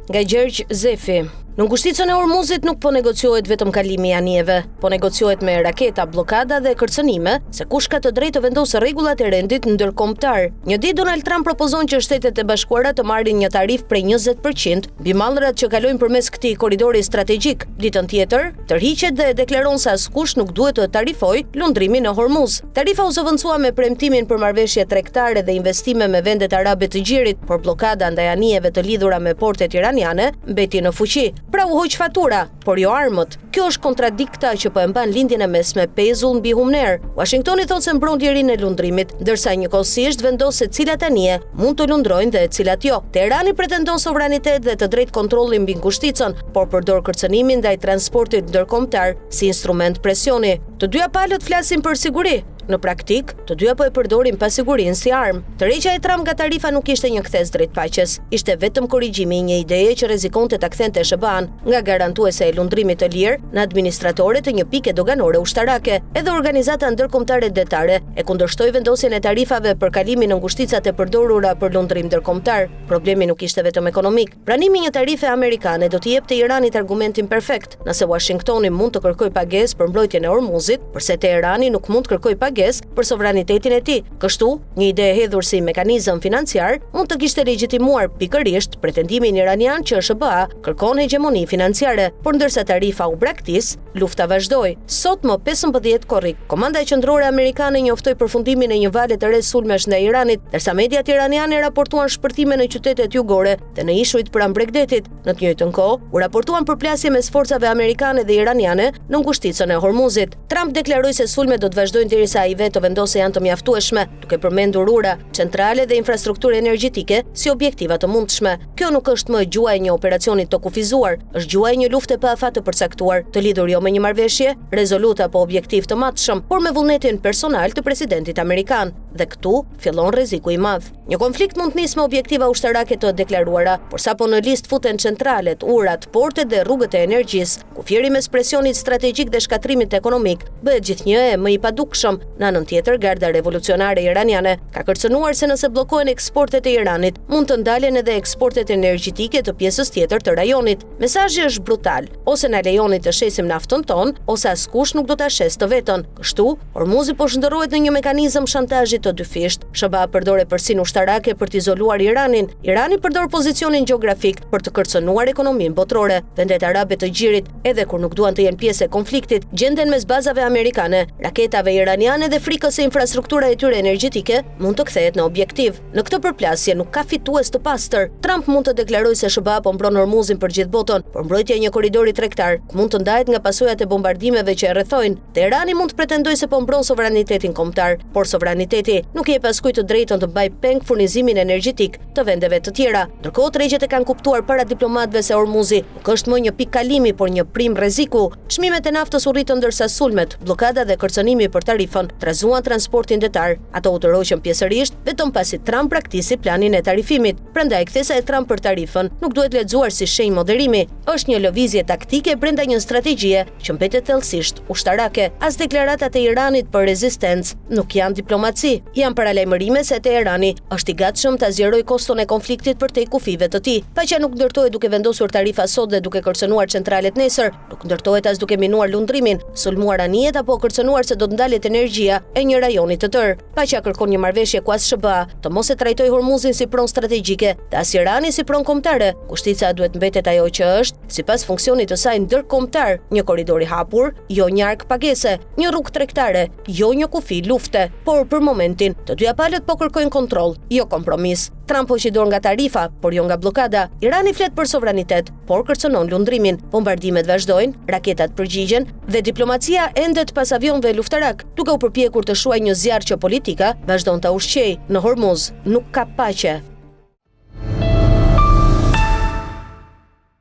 Nga Gjergj Zefi. Në ngushticën e Hormuzit nuk po negociohet vetëm kalimi i anijeve, po negociohet me raketa, blokada dhe kërcënime, se kush ka të drejtë të vendosë rregullat e rendit ndërkombëtar. Një ditë Donald Trump propozon që Shtetet e Bashkuara të marrin një tarif prej 20% mbi mallrat që kalojnë përmes këtij korridori strategjik. Ditën tjetër, tërhiqet dhe deklaron se askush nuk duhet të tarifojë lundrimin në Hormuz. Tarifa u zëvendësua me premtimin për marrëveshje tregtare dhe investime me vendet arabe të gjirit, por blokada ndaj anijeve të lidhura me portet iraniane mbeti në fuqi. Pra u hoq fatura, por jo armët. Kjo është kontradikta që po e mban lindjen e mesme pezull mbi humner. Washingtoni thotë se mbron lirin e lundrimit, ndërsa njëkohësisht vendos se cilat anije mund të lundrojnë dhe cilat jo. Teherani pretendon sovranitet dhe të drejtë kontrolli mbi ngushticën, por përdor kërcënimin ndaj transportit ndërkombëtar si instrument presioni. Të dyja palët flasin për siguri. Në praktik, të dyja po e përdorin pasigurinë si armë. Tërheqja e Trump nga tarifa nuk ishte një kthes drejt paqes, ishte vetëm korrigjimi i një ideje që rrezikonte ta kthente SBA-n nga garantuese e lundrimit të lirë në administratore të një pike doganore ushtarake. Edhe organizata ndërkombëtare detare e kundërshtoi vendosjen e tarifave për kalimin në ngushticat e përdorura për lundrim ndërkombëtar. Problemi nuk ishte vetëm ekonomik. Pranimi i një tarife amerikane do t'i jepte Iranit argumentin perfekt. Nëse Washingtoni mund të kërkojë pagesë për mbrojtjen e Hormuzit, përse Teherani nuk mund të kërkojë pagesë për sovranitetin e tij. Kështu, një ide e hedhur si mekanizëm financiar mund të kishte legjitimuar pikërisht pretendimin iranian që SBA kërkon hegemoni financiare, por ndërsa tarifa u braktis, lufta vazhdoi. Sot më 15 korrik, Komanda e Qendrore Amerikane njoftoi përfundimin e një vale të re sulmesh ndaj Iranit, ndërsa mediat iraniane raportuan shpërthime në qytetet jugore dhe në ishujt pranë Bregdetit. Në të njëjtën kohë, u raportuan përplasje mes forcave amerikane dhe iraniane në ngushticën e Hormuzit. Trump deklaroi se sulmet do të vazhdojnë derisa ai vetë vendosë janë të mjaftueshme, duke përmendur ura, centrale dhe infrastrukturë energjetike si objektiva të mundshme. Kjo nuk është më gjua e një operacioni të kufizuar, është gjua e një lufte pa afat të përcaktuar, të lidhur jo me një marrëveshje, rezolut apo objektiv të matshëm, por me vullnetin personal të presidentit amerikan. Dhe këtu fillon rreziku i madh. Një konflikt mund të nisë me objektiva ushtarake të deklaruara, por sapo në listë futen centralet, urat, portet dhe rrugët e energjisë, kufiri mes presionit strategjik dhe shkatrimit ekonomik, bëhet gjithnjë e më i padukshëm. Në anën tjetër, Garda Revolucionare Iraniane ka kërcënuar se nëse bllokohen eksportet e Iranit, mund të ndalen edhe eksportet energjetike të pjesës tjetër të rajonit. Mesazhi është brutal: ose na lejoni të shesim naftën ton, ose askush nuk do ta shes të vetën. Kështu, Hormuzi po shndërrohet në një mekanizëm shantazhi të dyfisht. SBA përdor përsinë ushtarake për të izoluar Iranin. Irani përdor pozicionin gjeografik për të kërcënuar ekonominë botërore. Vendet arabe të gjirit, edhe kur nuk duan të jenë pjesë e konfliktit, gjenden mes bazave amerikane, raketave iraniane dhe frikës se infrastruktura e tyre energjetike mund të kthehet në objektiv. Në këtë përplasje nuk ka fitues të pastër. Trump mund të deklarojë se SBA po mbron Hormuzin për gjithë botën, por mbrojtja e një korridori tregtar mund të ndahet nga pasojat e bombardimeve që e rrethojnë. Teherani mund të pretendojë se po mbron sovranitetin kombëtar, por sovraniteti nuk jep askujt të drejtën të mbajë peng furnizimin energjetik të vendeve të tjera. Ndërkohë tregjet e kanë kuptuar para diplomatëve se Hormuzi nuk është më një pikë kalimi, por një prim rreziku. Çmimet e naftës u rritën ndërsa sulmet, blokada dhe kërcënimi për tarifën trazuan transportin detar. Ato u tërhoqën pjesërisht vetëm pasi Trump praktisi planin e tarifimit. Prandaj kthesa e Trump për tarifën nuk duhet lexuar si shenjë moderimi. Është një lëvizje taktike brenda një strategjie që mbetet thellësisht ushtarake. As deklaratat e Iranit për rezistencë nuk janë diplomaci. Janë paralajmërime se Teherani është i gatshëm ta zgjerojë koston e konfliktit përtej kufive të tij. Paqja nuk ndërtohet duke vendosur tarifa sot dhe duke kërcënuar centralet nesër, nuk ndërtohet as duke minuar lundrimin, sulmuar anijet apo kërcënuar se do të ndalet energjia e një rajoni të tërë. Paqja kërkon një marrëveshje ku as SBA të mos e trajtojë Hormuzin si pronë strategjike dhe as Irani si pronë kombëtare. Kushtica duhet mbetet ajo që është, sipas funksionit të saj ndërkombëtar, një korridor i hapur, jo një ark pagese, një rrugë tregtare, jo një kufi lufte, por për momentin të dyja palët po kërkojnë kontroll, jo kompromis. Trump hoqi dorë nga tarifa, por jo nga blokada. Irani flet për sovranitet, por kërcënon lundrimin. Bombardimet vazhdojnë, raketat përgjigjen dhe diplomacia endet pas avionëve luftarak, duke u përpjekur të shuajë një zjarr që politika vazhdon ta ushqejë. Në Hormuz nuk ka paqe.